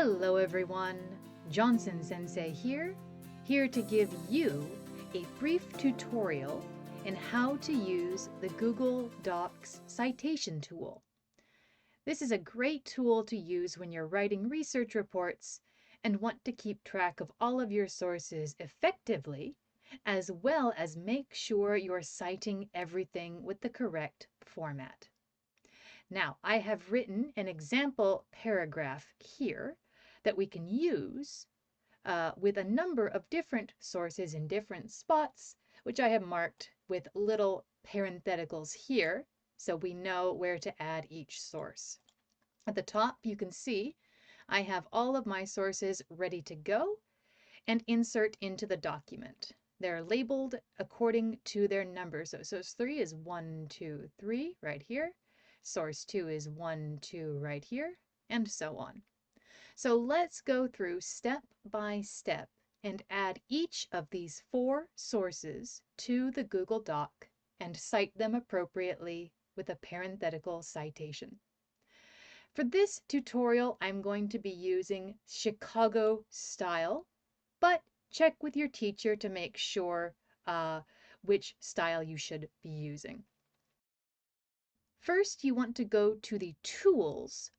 Hello everyone, Johnson Sensei here to give you a brief tutorial in how to use the Google Docs citation tool. This is a great tool to use when you're writing research reports and want to keep track of all of your sources effectively, as well as make sure you're citing everything with the correct format. Now, I have written an example paragraph here that we can use with a number of different sources in different spots, which I have marked with little parentheticals here, so we know where to add each source. At the top, you can see I have all of my sources ready to go and insert into the document. They're labeled according to their number. So source 3 is 1, 2, 3 right here. Source 2 is 1, 2 right here, and so on. So let's go through step by step and add each of these 4 sources to the Google Doc and cite them appropriately with a parenthetical citation. For this tutorial, I'm going to be using Chicago style, but check with your teacher to make sure which style you should be using. First, you want to go to the Tools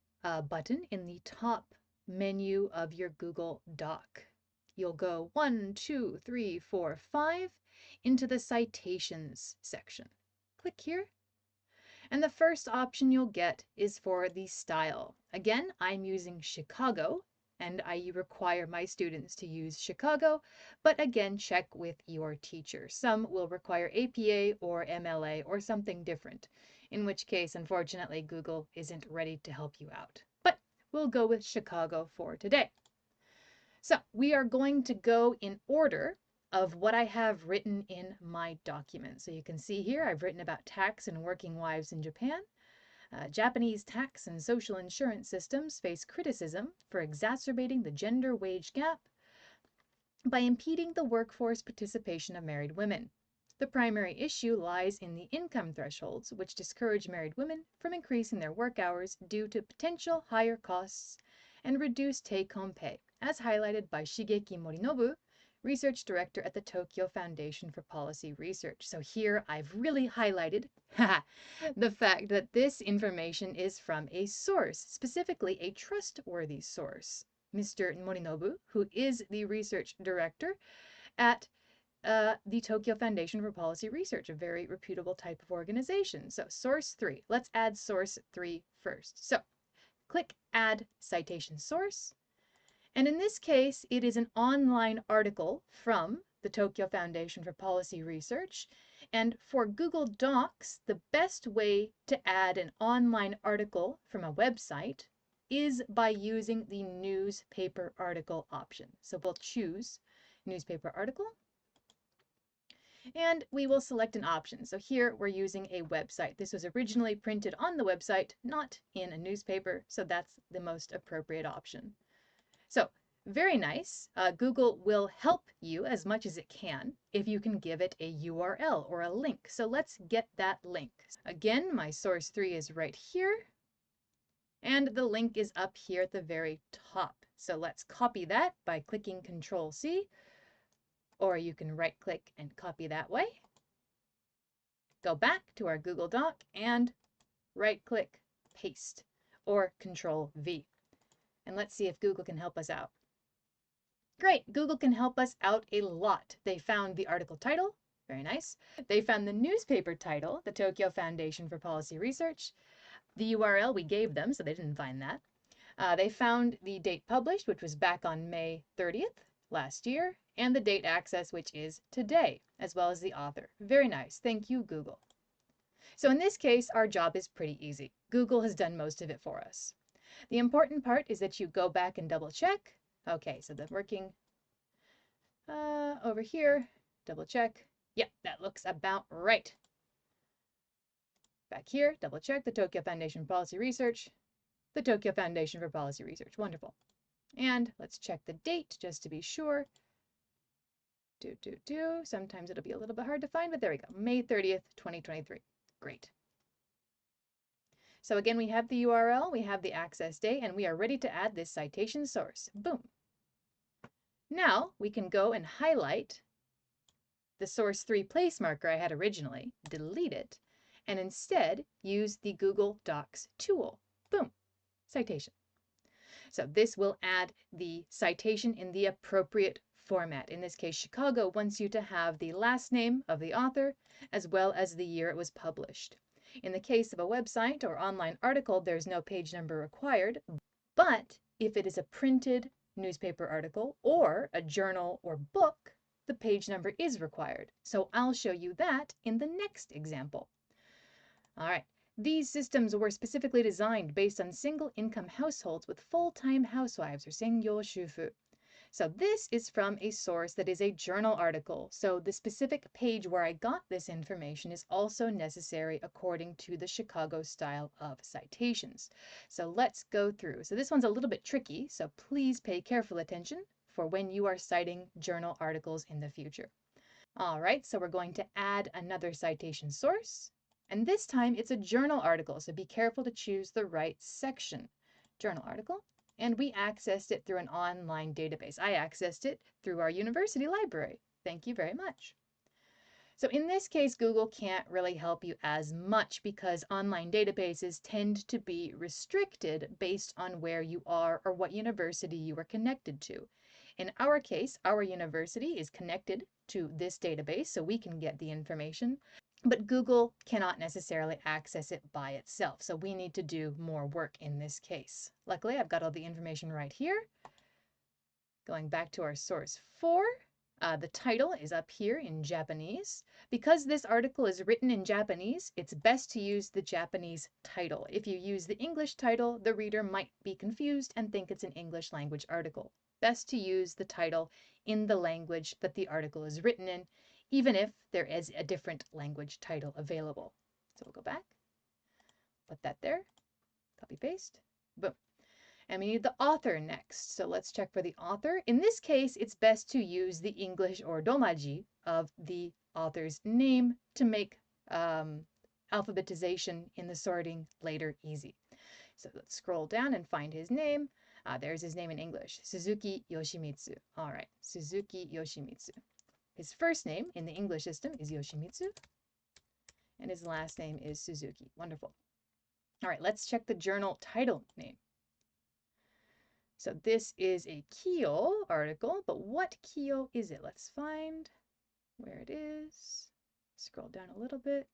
button in the top menu of your Google Doc. You'll go 1, 2, 3, 4, 5 into the Citations section. Click here. And the first option you'll get is for the style. Again, I'm using Chicago, and I require my students to use Chicago, but again, check with your teacher. Some will require APA or MLA or something different, in which case, unfortunately, Google isn't ready to help you out. But we'll go with Chicago for today. So we are going to go in order of what I have written in my document. So you can see here I've written about tax and working wives in Japan. Japanese tax and social insurance systems face criticism for exacerbating the gender wage gap by impeding the workforce participation of married women. The primary issue lies in the income thresholds, which discourage married women from increasing their work hours due to potential higher costs and reduced take-home pay, as highlighted by Shigeki Morinobu, Research Director at the Tokyo Foundation for Policy Research. So here I've really highlighted the fact that this information is from a source, specifically a trustworthy source. Mr. Morinobu, who is the Research Director at the Tokyo Foundation for Policy Research, a very reputable type of organization. So source 3, let's add source 3 first. So click Add Citation Source. And in this case, it is an online article from the Tokyo Foundation for Policy Research. And for Google Docs, the best way to add an online article from a website is by using the newspaper article option. So we'll choose newspaper article. And we will select an option. So here we're using a website. This was originally printed on the website, not in a newspaper, so that's the most appropriate option. So very nice. Google will help you as much as it can if you can give it a URL or a link. So let's get that link. Again, my source 3 is right here, and the link is up here at the very top. So let's copy that by clicking Control-C, or you can right-click and copy that way. Go back to our Google Doc and right-click, paste, or Control-V. And let's see if Google can help us out. Great, Google can help us out a lot. They found the article title, very nice. They found the newspaper title, the Tokyo Foundation for Policy Research. The URL we gave them, so they didn't find that. They found the date published, which was back on May 30th last year, and the date access, which is today, as well as the author. Very nice. Thank you, Google. So in this case, our job is pretty easy. Google has done most of it for us. The important part is that you go back and double check. Okay, so the working over here, double check. Yep, that looks about right. Back here, double check the Tokyo Foundation for Policy Research. The Tokyo Foundation for Policy Research, wonderful. And let's check the date just to be sure. Sometimes it'll be a little bit hard to find, but there we go. May 30th, 2023. Great. So again, we have the URL, we have the access date, and we are ready to add this citation source. Boom. Now we can go and highlight the source 3 place marker I had originally, delete it, and instead use the Google Docs tool. Boom, citation. So this will add the citation in the appropriate format. In this case, Chicago wants you to have the last name of the author as well as the year it was published. In the case of a website or online article, there's no page number required, but if it is a printed newspaper article or a journal or book, the page number is required. So I'll show you that in the next example. All right. These systems were specifically designed based on single-income households with full-time housewives or sengyo shufu. So this is from a source that is a journal article. So the specific page where I got this information is also necessary according to the Chicago style of citations. So let's go through. So this one's a little bit tricky, so please pay careful attention for when you are citing journal articles in the future. All right, so we're going to add another citation source. And this time it's a journal article, so be careful to choose the right section. Journal article. And we accessed it through an online database. I accessed it through our university library. Thank you very much. So in this case, Google can't really help you as much because online databases tend to be restricted based on where you are or what university you are connected to. In our case, our university is connected to this database, so we can get the information, but Google cannot necessarily access it by itself. So we need to do more work in this case. Luckily, I've got all the information right here. Going back to our source 4, the title is up here in Japanese. Because this article is written in Japanese, it's best to use the Japanese title. If you use the English title, the reader might be confused and think it's an English language article. Best to use the title in the language that the article is written in, even if there is a different language title available. So we'll go back, put that there, copy paste, boom. And we need the author next. So let's check for the author. In this case, it's best to use the English or domaji of the author's name to make alphabetization in the sorting later easy. So let's scroll down and find his name. There's his name in English, Suzuki Yoshimitsu. All right, Suzuki Yoshimitsu. His first name in the English system is Yoshimitsu, and his last name is Suzuki. Wonderful. All right, let's check the journal title name. So this is a Kyo article, but what Kyo is it? Let's find where it is. Scroll down a little bit.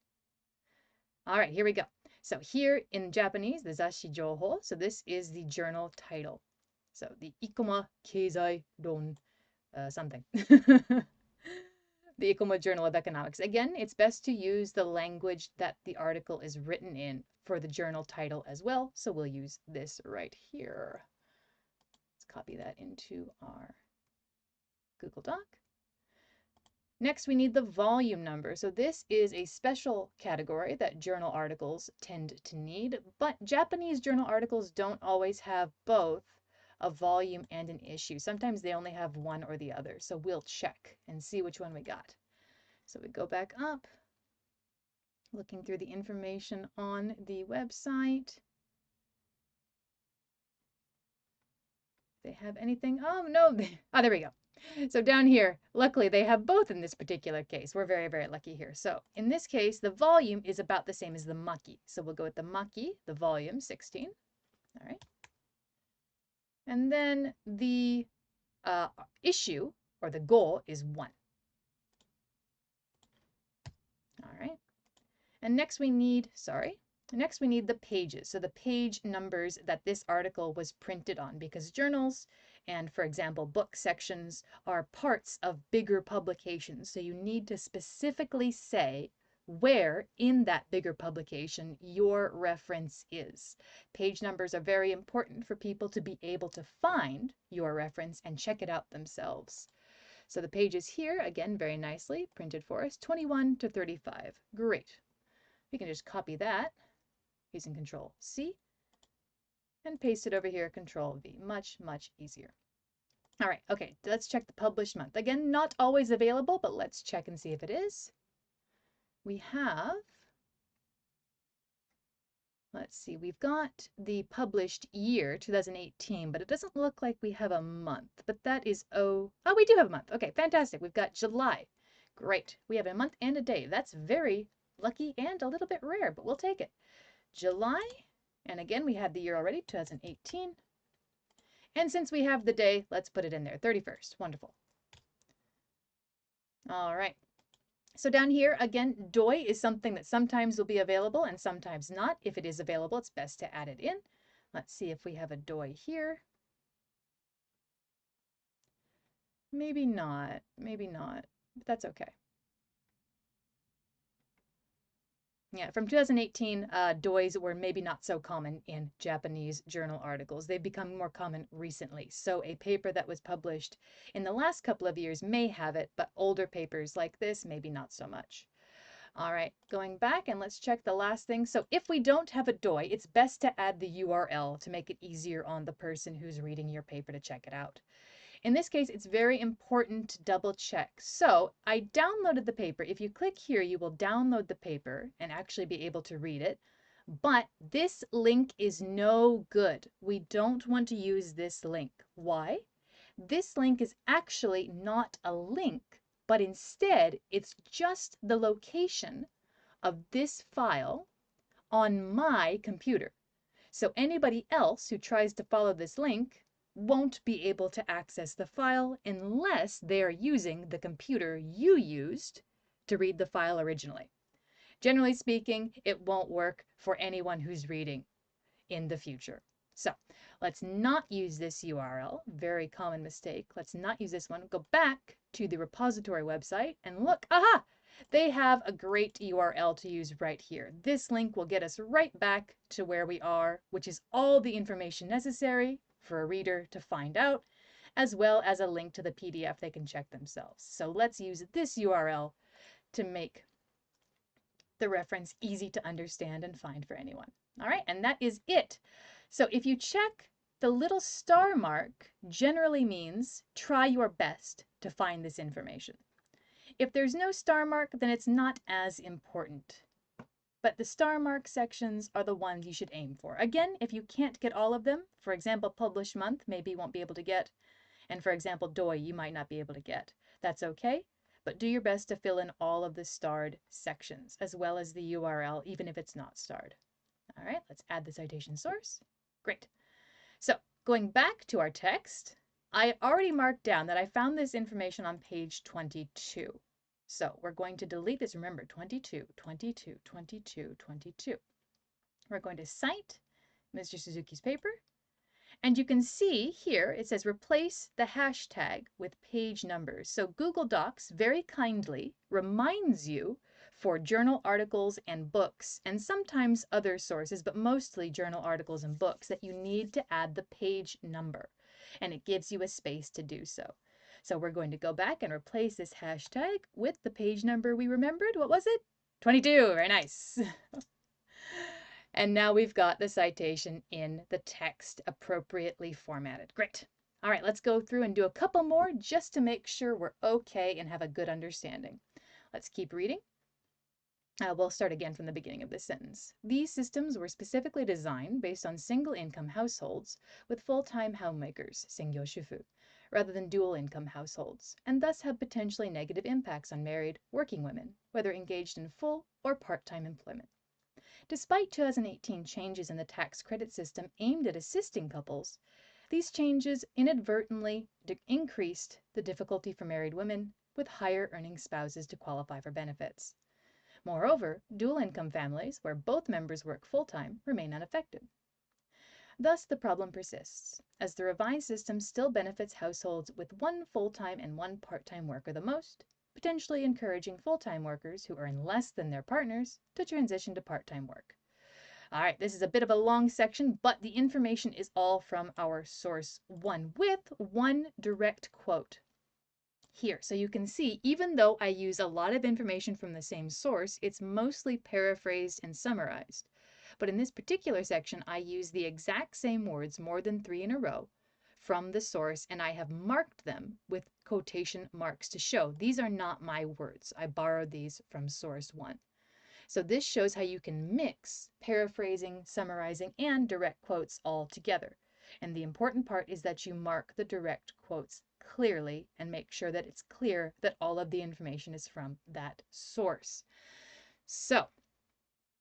All right, here we go. So here in Japanese, the Zashi Jouho. So this is the journal title. So the Ikoma Keizai Ron something. The Ikoma Journal of Economics. Again, it's best to use the language that the article is written in for the journal title as well. So we'll use this right here. Copy that into our Google Doc. Next, we need the volume number. So this is a special category that journal articles tend to need, but Japanese journal articles don't always have both a volume and an issue. Sometimes they only have one or the other. So we'll check and see which one we got. So we go back up, looking through the information on the website. They have anything? Oh, no. Oh, there we go. So down here, luckily they have both in this particular case. We're very, very lucky here. So in this case, the volume is about the same as the maki. So we'll go with the maki, the volume, 16. All right. And then the issue, or the goal, is 1. All right. And next we need the pages. So the page numbers that this article was printed on, because journals and, for example, book sections are parts of bigger publications. So you need to specifically say where in that bigger publication your reference is. Page numbers are very important for people to be able to find your reference and check it out themselves. So the pages here, again, very nicely printed for us, 21 to 35. Great. We can just copy that using Control C and paste it over here, Control V. Much, much easier. All right, okay, let's check the published month. Again, not always available, but let's check and see if it is. We have, Let's see, we've got the published year, 2018, but it doesn't look like we have a month, but that is, oh, we do have a month. Okay, fantastic. We've got July. Great. We have a month and a day. That's very lucky and a little bit rare, but we'll take it. July, and again, we had the year already, 2018. And since we have the day, let's put it in there, 31st. Wonderful. All right. So down here, again, doi is something that sometimes will be available and sometimes not. If it is available, it's best to add it in. Let's see if we have a doi here. Maybe not, but that's okay. Yeah, from 2018, dois were maybe not so common in Japanese journal articles. They've become more common recently. So a paper that was published in the last couple of years may have it, but older papers like this, maybe not so much. All right, going back and let's check the last thing. So if we don't have a doi, it's best to add the URL to make it easier on the person who's reading your paper to check it out. In this case, it's very important to double check. So I downloaded the paper. If you click here, you will download the paper and actually be able to read it. But this link is no good. We don't want to use this link. Why? This link is actually not a link, but instead it's just the location of this file on my computer. So anybody else who tries to follow this link won't be able to access the file unless they are using the computer you used to read the file originally. Generally speaking, it won't work for anyone who's reading in the future. So let's not use this URL, very common mistake. Let's not use this one. Go back to the repository website and look, aha, they have a great URL to use right here. This link will get us right back to where we are, which is all the information necessary for a reader to find out, as well as a link to the PDF they can check themselves. So let's use this URL to make the reference easy to understand and find for anyone. All right, and that is it. So if you check, the little star mark generally means try your best to find this information. If there's no star mark, then it's not as important. But the star mark sections are the ones you should aim for. Again, if you can't get all of them, for example, published month, maybe you won't be able to get, and for example, doi, you might not be able to get. That's okay, but do your best to fill in all of the starred sections, as well as the URL, even if it's not starred. All right, let's add the citation source. Great. So going back to our text, I already marked down that I found this information on page 22. So we're going to delete this. Remember, 22, 22, 22, 22. We're going to cite Mr. Suzuki's paper. And you can see here, it says replace the hashtag with page numbers. So Google Docs very kindly reminds you for journal articles and books, and sometimes other sources, but mostly journal articles and books, that you need to add the page number. And it gives you a space to do so. So we're going to go back and replace this hashtag with the page number we remembered. What was it? 22. Very nice. And now we've got the citation in the text appropriately formatted. Great. All right, let's go through and do a couple more just to make sure we're okay and have a good understanding. Let's keep reading. We'll start again from the beginning of this sentence. These systems were specifically designed based on single-income households with full-time homemakers, sengyo shufu, rather than dual-income households, and thus have potentially negative impacts on married, working women, whether engaged in full or part-time employment. Despite 2018 changes in the tax credit system aimed at assisting couples, these changes inadvertently increased the difficulty for married women with higher earning spouses to qualify for benefits. Moreover, dual-income families, where both members work full-time, remain unaffected. Thus, the problem persists, as the revised system still benefits households with one full-time and one part-time worker the most, potentially encouraging full-time workers who earn less than their partners to transition to part-time work. All right, this is a bit of a long section, but the information is all from our source one with one direct quote here. So you can see, even though I use a lot of information from the same source, it's mostly paraphrased and summarized. But in this particular section, I use the exact same words more than 3 in a row from the source, and I have marked them with quotation marks to show these are not my words. I borrowed these from source 1. So this shows how you can mix paraphrasing, summarizing, and direct quotes all together. And the important part is that you mark the direct quotes clearly and make sure that it's clear that all of the information is from that source. So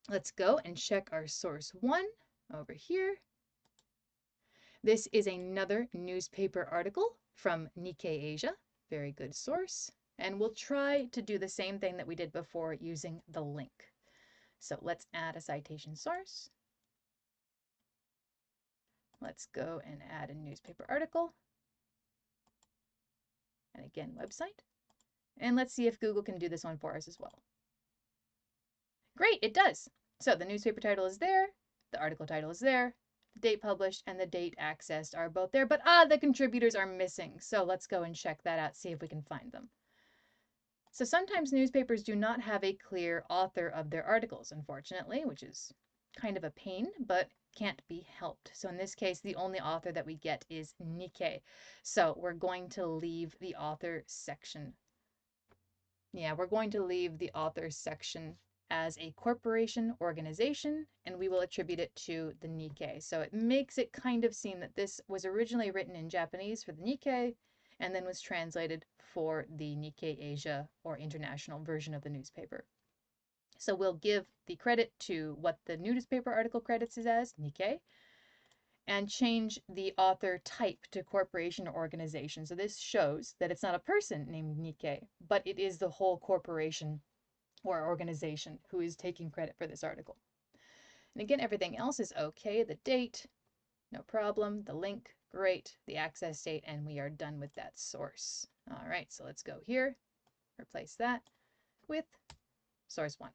let's go and check our source 1 over here. This is another newspaper article from Nikkei Asia. Very good source. And we'll try to do the same thing that we did before using the link. So let's add a citation source. Let's go and add a newspaper article. And again, website. And let's see if Google can do this one for us as well. Great, it does. So the newspaper title is there, the article title is there, the date published and the date accessed are both there, but the contributors are missing. So let's go and check that out, see if we can find them. So sometimes newspapers do not have a clear author of their articles, unfortunately, which is kind of a pain, but can't be helped. So in this case, the only author that we get is Nikkei. So we're going to leave the author section. Yeah, we're going to leave the author section as a corporation organization, and we will attribute it to the Nikkei. So it makes it kind of seem that this was originally written in Japanese for the Nikkei and then was translated for the Nikkei Asia or international version of the newspaper. So we'll give the credit to what the newspaper article credits is as, Nikkei, and change the author type to corporation or organization. So this shows that it's not a person named Nikkei, but it is the whole corporation or organization who is taking credit for this article. And again, everything else is okay. The date, no problem. The link, great. The access date, and we are done with that source. All right, so let's go here, replace that with source 1.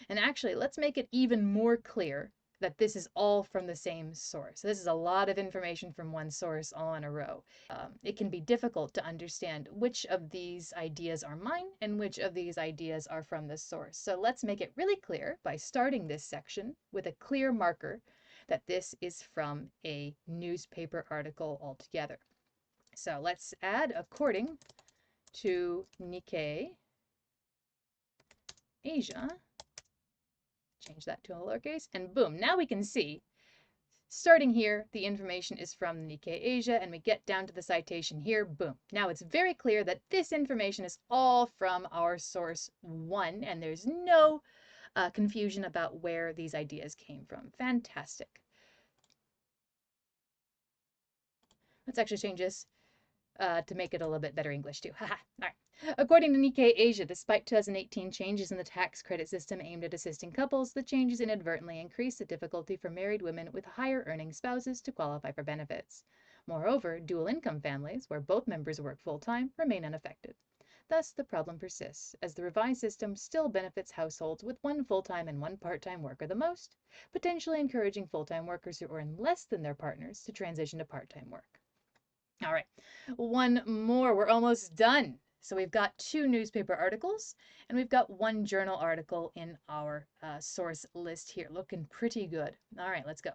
And actually, let's make it even more clear that this is all from the same source. This is a lot of information from one source all in a row. It can be difficult to understand which of these ideas are mine and which of these ideas are from the source. So let's make it really clear by starting this section with a clear marker that this is from a newspaper article altogether. So let's add according to Nikkei Asia. Change that to a lowercase, and boom, now we can see, starting here, the information is from Nikkei Asia, and we get down to the citation here, boom. Now it's very clear that this information is all from our source 1, and there's no confusion about where these ideas came from. Fantastic. Let's actually change this to make it a little bit better English too. Haha. All right. According to Nikkei Asia, despite 2018 changes in the tax credit system aimed at assisting couples, the changes inadvertently increased the difficulty for married women with higher earning spouses to qualify for benefits. Moreover, dual income families, where both members work full-time, remain unaffected. Thus, the problem persists, as the revised system still benefits households with one full-time and one part-time worker the most, potentially encouraging full-time workers who earn less than their partners to transition to part-time work. All right, one more. We're almost done. So we've got 2 newspaper articles, and we've got 1 journal article in our source list here. Looking pretty good. All right, let's go.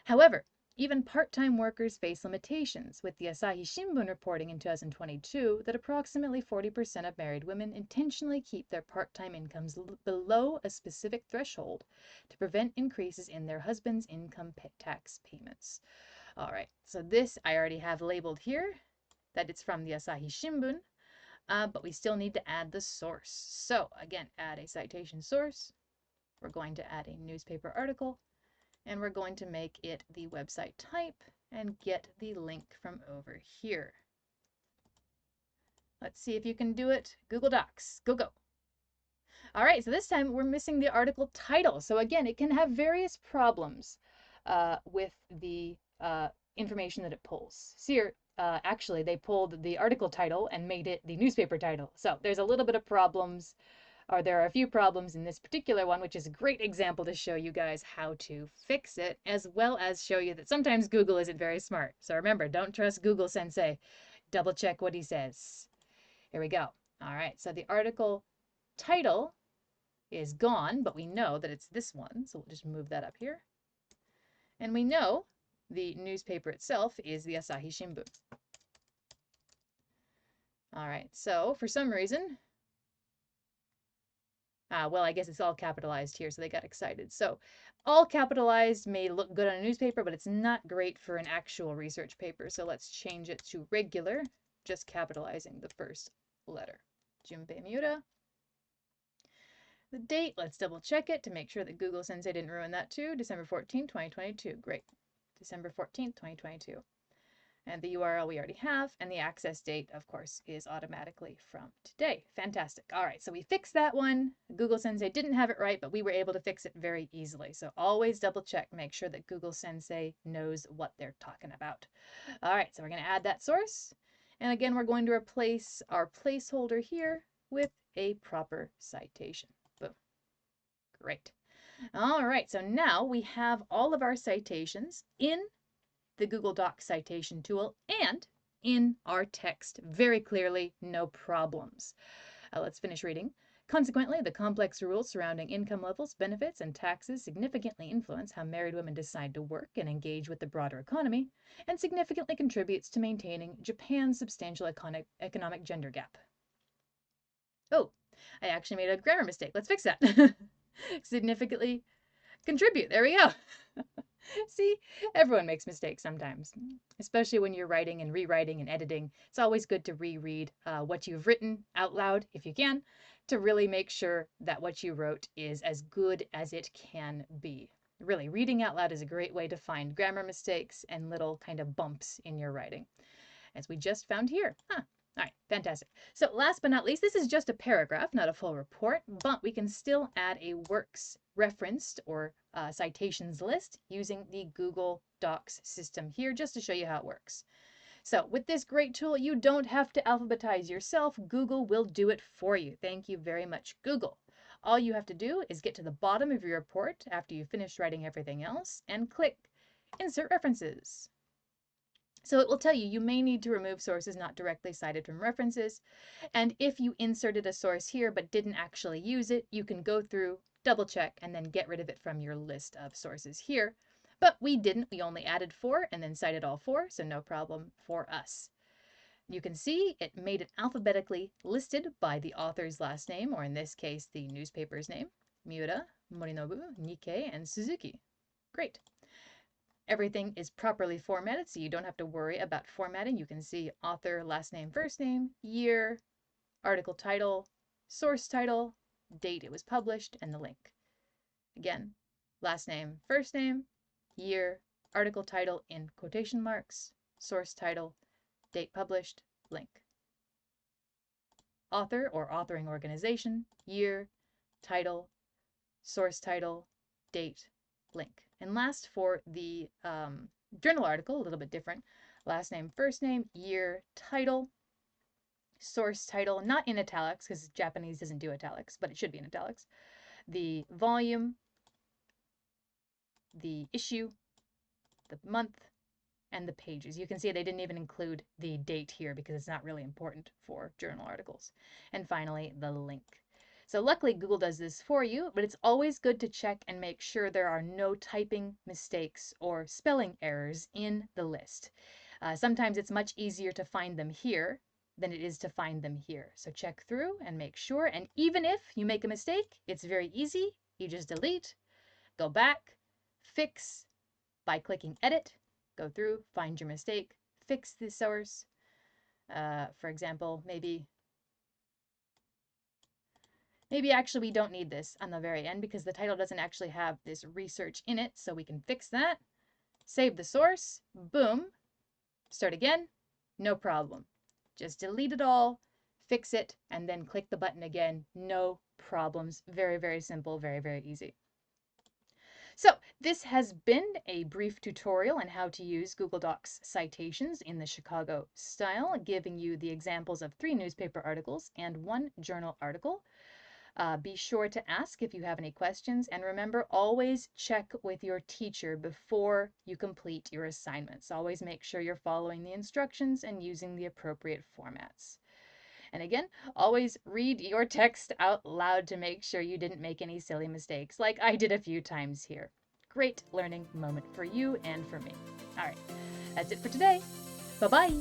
However, even part-time workers face limitations, with the Asahi Shimbun reporting in 2022 that approximately 40% of married women intentionally keep their part-time incomes below a specific threshold to prevent increases in their husband's income tax payments. All right, so this I already have labeled here that it's from the Asahi Shimbun, but we still need to add the source. So again, add a citation source. We're going to add a newspaper article, and we're going to make it the website type and get the link from over here. Let's see if you can do it. Google Docs, go, go. All right, so this time we're missing the article title. So again, it can have various problems with the information that it pulls. See here, actually, they pulled the article title and made it the newspaper title. So there's a little bit of problems, or there are a few problems in this particular one, which is a great example to show you guys how to fix it, as well as show you that sometimes Google isn't very smart. So remember, don't trust Google Sensei. Double check what he says. Here we go. All right, so the article title is gone, but we know that it's this one. So we'll just move that up here. And we know the newspaper itself is the Asahi Shimbun. All right, so for some reason, Well, I guess it's all capitalized here, so they got excited. So all capitalized may look good on a newspaper, but it's not great for an actual research paper. So let's change it to regular, just capitalizing the first letter. Junpei Miura. The date, let's double check it to make sure that Google Sensei didn't ruin that too. December 14th, 2022. Great. December 14th, 2022. And the URL we already have, and the access date, of course, is automatically from today. Fantastic. All right, so we fixed that one. Google Sensei didn't have it right, but we were able to fix it very easily. So always double check, make sure that Google Sensei knows what they're talking about. All right, so we're going to add that source. And again, we're going to replace our placeholder here with a proper citation. Boom. Great. All right, so now we have all of our citations in the Google Docs citation tool and in our text very clearly, no problems. Let's finish reading. Consequently, the complex rules surrounding income levels, benefits, and taxes significantly influence how married women decide to work and engage with the broader economy, and significantly contributes to maintaining Japan's substantial economic gender gap. Oh, I actually made a grammar mistake. Let's fix that. Significantly contribute. There we go. See, everyone makes mistakes sometimes, especially when you're writing and rewriting and editing. It's always good to reread what you've written out loud, if you can, to really make sure that what you wrote is as good as it can be. Really, reading out loud is a great way to find grammar mistakes and little kind of bumps in your writing, as we just found here. All right, fantastic. So last but not least, this is just a paragraph, not a full report, but we can still add a works referenced or citations list using the Google Docs system here, just to show you how it works. So with this great tool, you don't have to alphabetize yourself. Google will do it for you. Thank you very much, Google. All you have to do is get to the bottom of your report after you've finished writing everything else and click Insert References. So it will tell you may need to remove sources not directly cited from references. And if you inserted a source here but didn't actually use it, you can go through, double check, and then get rid of it from your list of sources here. But we didn't. We only added 4 and then cited all 4, so no problem for us. You can see it made it alphabetically listed by the author's last name, or in this case, the newspaper's name: Miura, Morinobu, Nikkei, and Suzuki. Great. Everything is properly formatted, so you don't have to worry about formatting. You can see author, last name, first name, year, article title, source title, date it was published, and the link. Again, last name, first name, year, article title in quotation marks, source title, date published, link. Author or authoring organization, year, title, source title, date, link. And last, for the journal article, a little bit different. Last name, first name, year, title, source title, not in italics because Japanese doesn't do italics, but it should be in italics. The volume, the issue, the month, and the pages. You can see they didn't even include the date here because it's not really important for journal articles. And finally, the link. So luckily Google does this for you, but it's always good to check and make sure there are no typing mistakes or spelling errors in the list. Sometimes it's much easier to find them here than it is to find them here. So check through and make sure. And even if you make a mistake, it's very easy. You just delete, go back, fix by clicking edit, go through, find your mistake, fix the source. For example, maybe actually we don't need this on the very end because the title doesn't actually have this research in it, so we can fix that. Save the source, boom, start again, no problem. Just delete it all, fix it, and then click the button again, no problems. Very, very simple, very, very easy. So this has been a brief tutorial on how to use Google Docs citations in the Chicago style, giving you the examples of 3 newspaper articles and 1 journal article. Be sure to ask if you have any questions, and remember, always check with your teacher before you complete your assignments. Always make sure you're following the instructions and using the appropriate formats. And again, always read your text out loud to make sure you didn't make any silly mistakes, like I did a few times here. Great learning moment for you and for me. All right, that's it for today. Bye-bye.